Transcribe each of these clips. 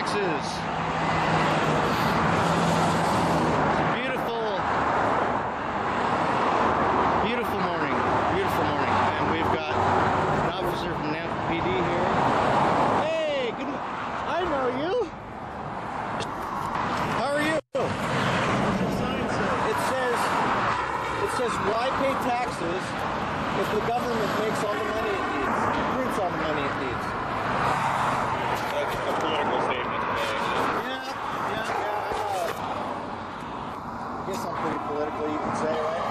taxes. Beautiful morning, and we've got an officer from Nampa PD here. Hey, good. I know you. How are you? It says why pay taxes if the government makes all the money it needs, prints all the money it needs. That's a political statement. I guess I'm pretty political, you can say, right?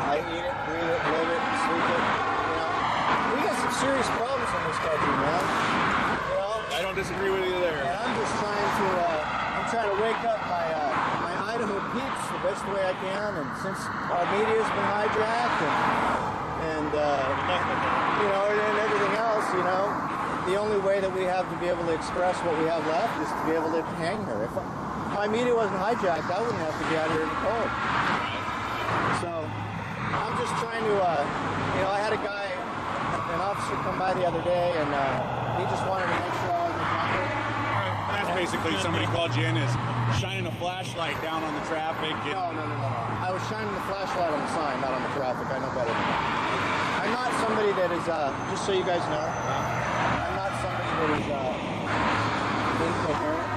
I eat it, breathe it, live it, sleep it. You know, we got some serious problems in this country, man. You know, I don't disagree with you there. and I'm just trying to wake up my Idaho peeps the best way I can. And since our media's been hijacked and you know, and everything else, you know, the only way that we have to be able to express what we have left is to be able to hang her. If my media wasn't hijacked, I wouldn't have to be out here in the cold. So I'm just trying to, you know, I had an officer come by the other day, and he just wanted to make sure I wasn't drunk. That's basically somebody called you in is shining a flashlight down on the traffic. No. I was shining the flashlight on the sign, not on the traffic. I know better than that. I'm not somebody that is, just so you guys know, I'm not somebody that is incoherent,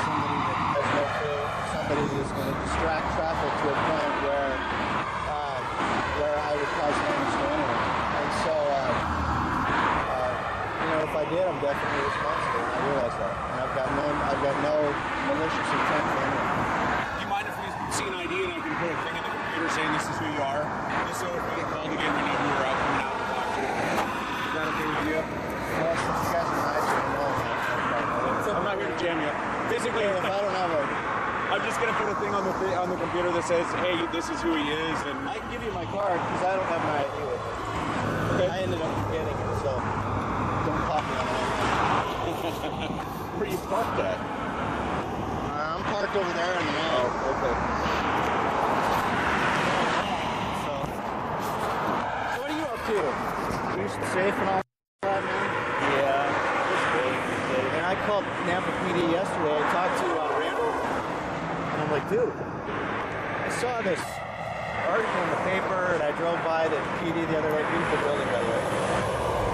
somebody that has no clue, somebody that is going to distract traffic to a point where I would cause damage to anyone. And so, you know, if I did, I'm definitely responsible, and I realize that. And I've got no malicious intent for anyone. Do you mind if we see an ID and I can put a thing in the computer saying this is who you are? Just so if we get called again, we know who we're out coming out to talk to. Is that okay with you? Well, since you guys are nice, I know. I'm not here to jam you. Basically, If I don't have I'm just gonna put a thing on the computer that says, "Hey, this is who he is," and I can give you my card because I don't have my ID with me. Okay. I ended up forgetting it, so don't pop me on that. Where you parked at? I'm parked over there in the middle. Oh, okay. So what are you up to? You safe and all that, man? Yeah. It's good. And I called Nampa PD yesterday. I talked to Randall, and I'm like, dude, I saw this article in the paper, and I drove by the PD the other day. Beautiful building, by the way.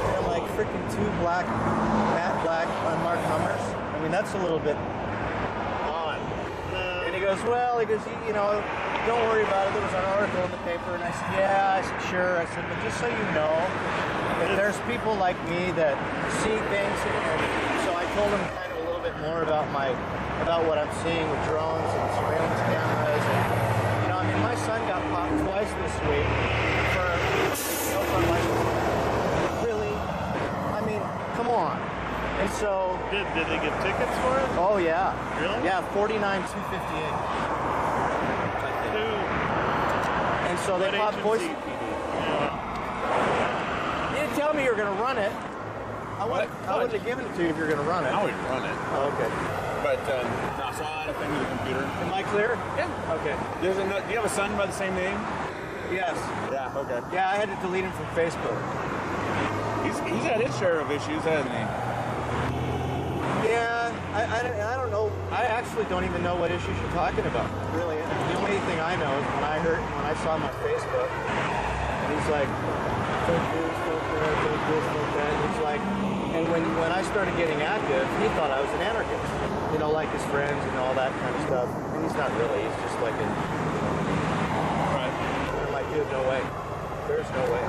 And I'm like, freaking two matte black unmarked Hummers. I mean, that's a little bit odd. And he goes, well, you know, don't worry about it. There was an article in the paper, and I said, yeah. I said, sure. I said, but just so you know, that there's people like me that see things, and so I told him kind of a little bit more about what I'm seeing with drones and surveillance cameras, and you know, I mean, my son got popped twice this week for no fun license. Really? I mean, come on. And so Did they give tickets for it? oh yeah. Really? Yeah, 49,258. And so they popped twice. You didn't tell me you were going to run it. I wouldn't have given it to you if you're going to run it. I would run it. Oh, okay. But no, so I'll add a thing to the computer. Am I clear? Yeah. Okay. Do you have a son by the same name? Yes. Yeah. Okay. Yeah, I had to delete him from Facebook. He's had his share of issues, hasn't he? Yeah, I don't know. I actually don't even know what issues you're talking about. Really, the only thing I know is when I saw him on Facebook, and he's like, don't this, don't that, don't this, don't that. And he's like, and when I started getting active, he thought I was an anarchist. You know, like his friends and all that kind of stuff. And he's not really. He's just like Right. I'm like, dude, no way. There's no way.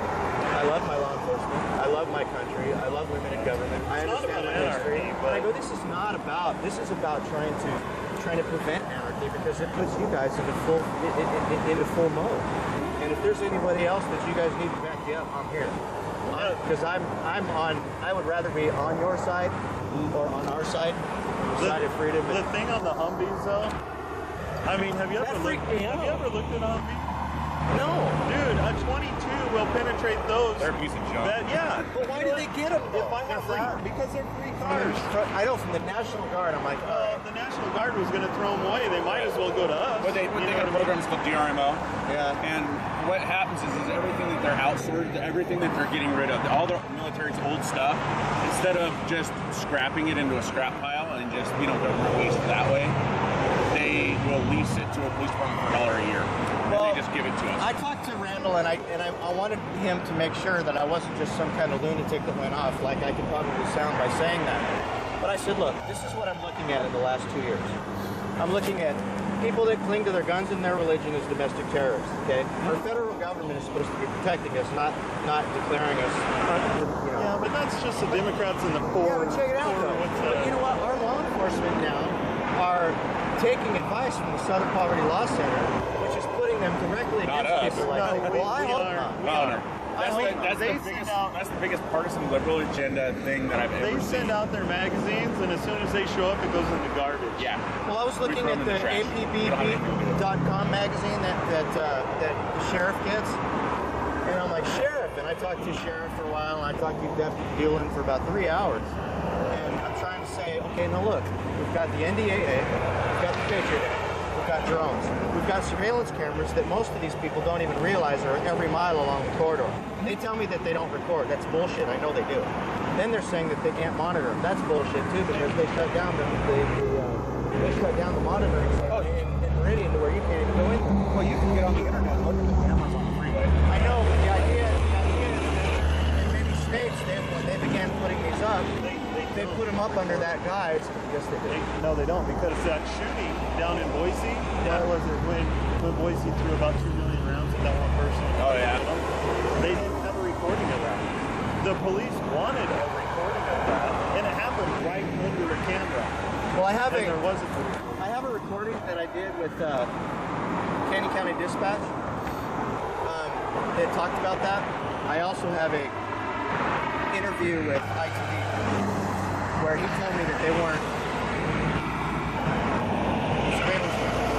I love my law enforcement. I love my country. I love women in government. I understand my history. But I go, this is about trying to prevent anarchy because it puts you guys into full mode. And if there's anybody else that you guys need to back you up, I'm here. Because I would rather be on your side or on our side, the side of freedom. The thing on the Humvees, though, I mean, have you ever looked at a Humvee? No. Dude, a 22 will penetrate those. They're a piece of junk. Yeah. But why did they get them? If I have that, because they're free cars. I know from the National Guard, I'm like, The National Guard was going to throw them away. They might as well go to us. But they got a program called DRMO. yeah. And what happens is everything that they're outsourced, everything that they're getting rid of, all the military's old stuff, instead of just scrapping it into a scrap pile and just, you know, don't waste it that way, they will lease it to a police department for $1 a year. Well, and they just give it to us. I talked to Randall, and I wanted him to make sure that I wasn't just some kind of lunatic that went off, like I could probably sound by saying that. But I said, look, this is what I'm looking at in the last 2 years. I'm looking at people that cling to their guns and their religion as domestic terrorists, okay? Our federal government is supposed to be protecting us, not declaring us, you know. Yeah, but that's just the Democrats and the poor. Yeah, but check it out, though. But you know what? Our law enforcement now are taking advice from the Southern Poverty Law Center, which is putting them directly Not against people like No, that. we Well, I hope are. not. We are. That's the biggest partisan liberal agenda thing that I've ever They seen. send out their magazines, and as soon as they show up, it goes in the garbage. Yeah. Well, I was looking throw at them in the the trash. APBB.com magazine that the sheriff gets, and I'm like, Sheriff, and I talked to Sheriff for a while, and I talked to Deputy Dillon for about 3 hours, and I'm trying to say, okay, now look, we've got the NDAA, we've got the Patriot Act, we've got drones, we've got surveillance cameras that most of these people don't even realize are every mile along the corridor. They tell me that they don't record. That's bullshit. I know they do. Then they're saying that they can't monitor them. That's bullshit too, because they shut down the monitoring center in Meridian to where you can't even go in. Well, you can get on the internet and look at the cameras on the freeway. I know, but the idea is that in many states, when they began putting these up, they put them up under that guise. Yes, they did. No, they don't, because that shooting down in Boise, that was it when Boise threw about 2 million rounds at that one person. Oh, yeah. They didn't have a recording of that. The police wanted a recording of that, and it happened right under the camera. Well, I have And there wasn't. a recording that I did with Canyon County Dispatch that talked about that. I also have a interview with ITV where he told me that they weren't surveillance cameras.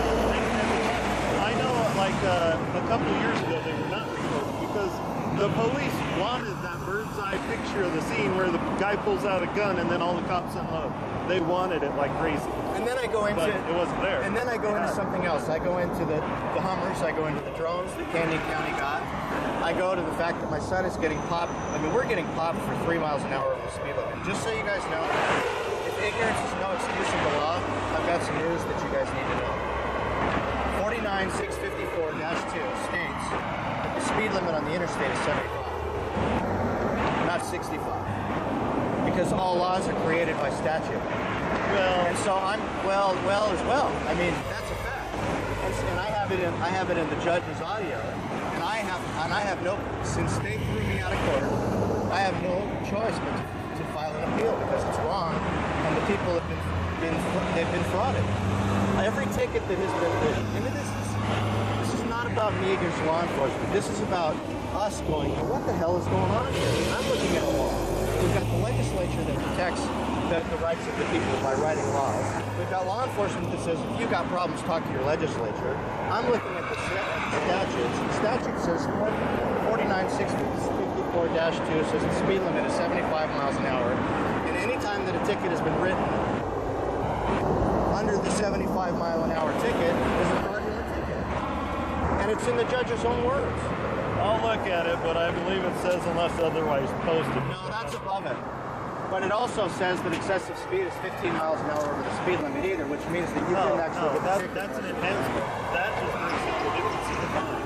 I know, like a couple of years ago, they were not recording because the police wanted that bird's eye picture of the scene where the guy pulls out a gun and then all the cops unload. They wanted it like crazy. And then I go into But it wasn't there. And then I go into something else. I go into the Hummers. I go into the drones that Canyon County got. I go to the fact that my son is getting popped. I mean, we're getting popped for 3 miles an hour over the speed limit. Just so you guys know, if ignorance is no excuse of the law, I've got some news that you guys need to know. 49654-2 states that the speed limit on the interstate is 75, not 65. Because all laws are created by statute. Well, And so I'm well as well. I mean, that's a fact. And I have it in the judge's audio. And I have no, since they threw me out of court, I have no choice but to file an appeal because it's wrong and the people have been frauded. Every ticket that has been written, and this is not about me against law enforcement. This is about us going, what the hell is going on here? I'm looking at a law. We've got the legislature that protects the rights of the people by writing laws. We've got law enforcement that says, if you've got problems, talk to your legislature. I'm looking at the statutes. The statute says 49654-2 says the speed limit is 75 miles an hour. And any time that a ticket has been written under the 75 mile an hour ticket is a fraudulent ticket. And it's in the judge's own words. I'll look at it, but I believe it says unless otherwise posted. No, that's above it. But it also says that excessive speed is 15 miles an hour over the speed limit either, which means that you can actually get the ticket. That's an enhancement. That just makes it that you can see the fine.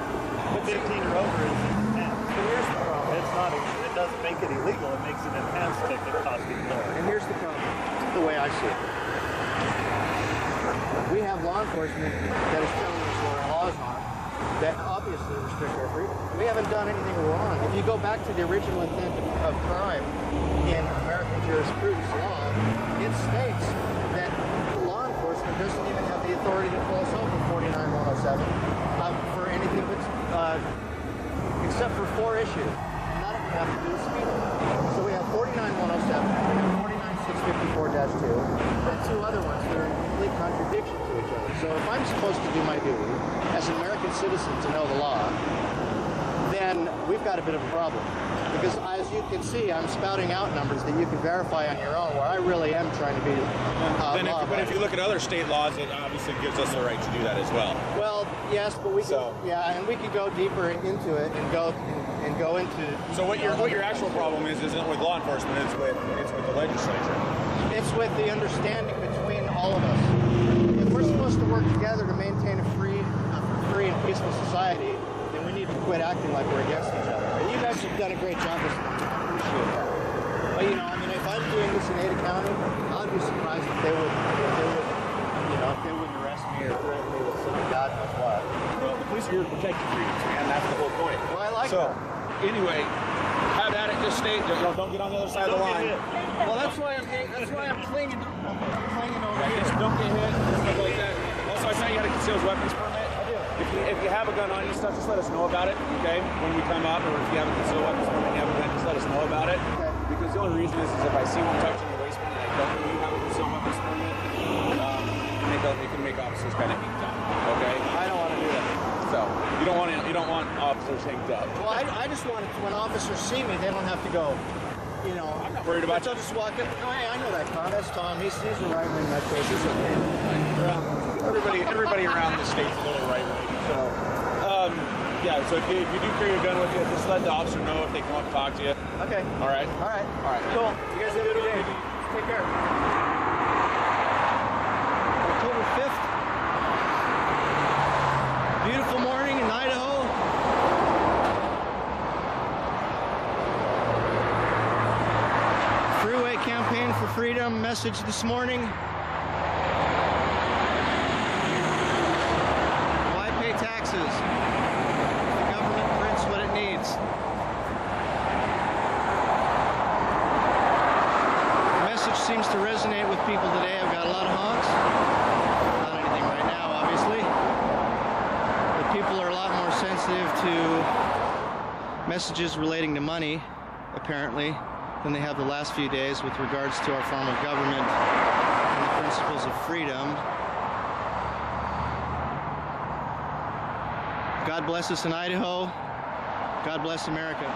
15 or over is enhanced. And here's the problem. It's not. It doesn't make it illegal. It makes an enhanced ticket costing more. And here's the problem. The way I see it. We have law enforcement that is telling us what our laws are that obviously restrict our freedom. We haven't done anything wrong. If you go back to the original intent of crime in American jurisprudence law, it states that law enforcement doesn't even have the authority to pull us over 49107 for anything but except for 4 issues. None of them have to do with speed limit. So we have 49107, we have 49654-2, and 2 other ones that are in complete contradiction to each other. So if I'm supposed to do my duty as an American citizen to know the law, then we've got a bit of a problem. Because as you can see, I'm spouting out numbers that you can verify on your own, where I really am trying to be But if you look at other state laws, it obviously gives us the right to do that as well. Well, yes, but we can, and we could go deeper into it and go into. So what your actual problem is isn't with law enforcement, it's with the legislature. It's with the understanding together to maintain a free and peaceful society, then we need to quit acting like we're against each other. And you guys have done a great job with it. I appreciate that. But you know, I mean, if I'm doing this in Ada County, I'd be surprised if they would, if they wouldn't arrest me or threaten me with something God knows what. Well, the police are here to protect your freedoms, man. That's the whole point. Well, I like so, that. Anyway, have at it. Just stay. Don't get on the other side of the line. Well, that's why I'm clinging. I'm clinging over here. Just don't get hit. Stuff like that. Also, I saw you had a concealed weapons permit. I do. If you have a gun on you, stuff, just let us know about it. Okay, when we come up, or if you have a concealed weapons permit, and you have a gun, just let us know about it. Okay. Because the only reason is if I see one tucked in your waistband and I don't know you have a concealed weapons permit, it can make officers kind of inked up. Okay. I don't want to do that. So you don't want officers inked up. Well, I just want it to, when officers see me, they don't have to go, I'm not worried about They'll just walk up. Oh, hey, I know that car. That's Tom. He's a right wing in that case. He's okay. Everybody around the state's a little right wing. So yeah. So if you do carry a gun with you, just let the officer know if they come up and talk to you. Okay. All right. All right. All right. Cool. You guys have a good day. Take care. October 5th. Beautiful morning in Idaho. Freeway Campaign for Freedom message this morning. Why pay taxes? The government prints what it needs. The message seems to resonate with people today. I've got a lot of honks. Not anything right now, obviously. But people are a lot more sensitive to messages relating to money, apparently, than they have the last few days with regards to our form of government and the principles of freedom. God bless us in Idaho. God bless America.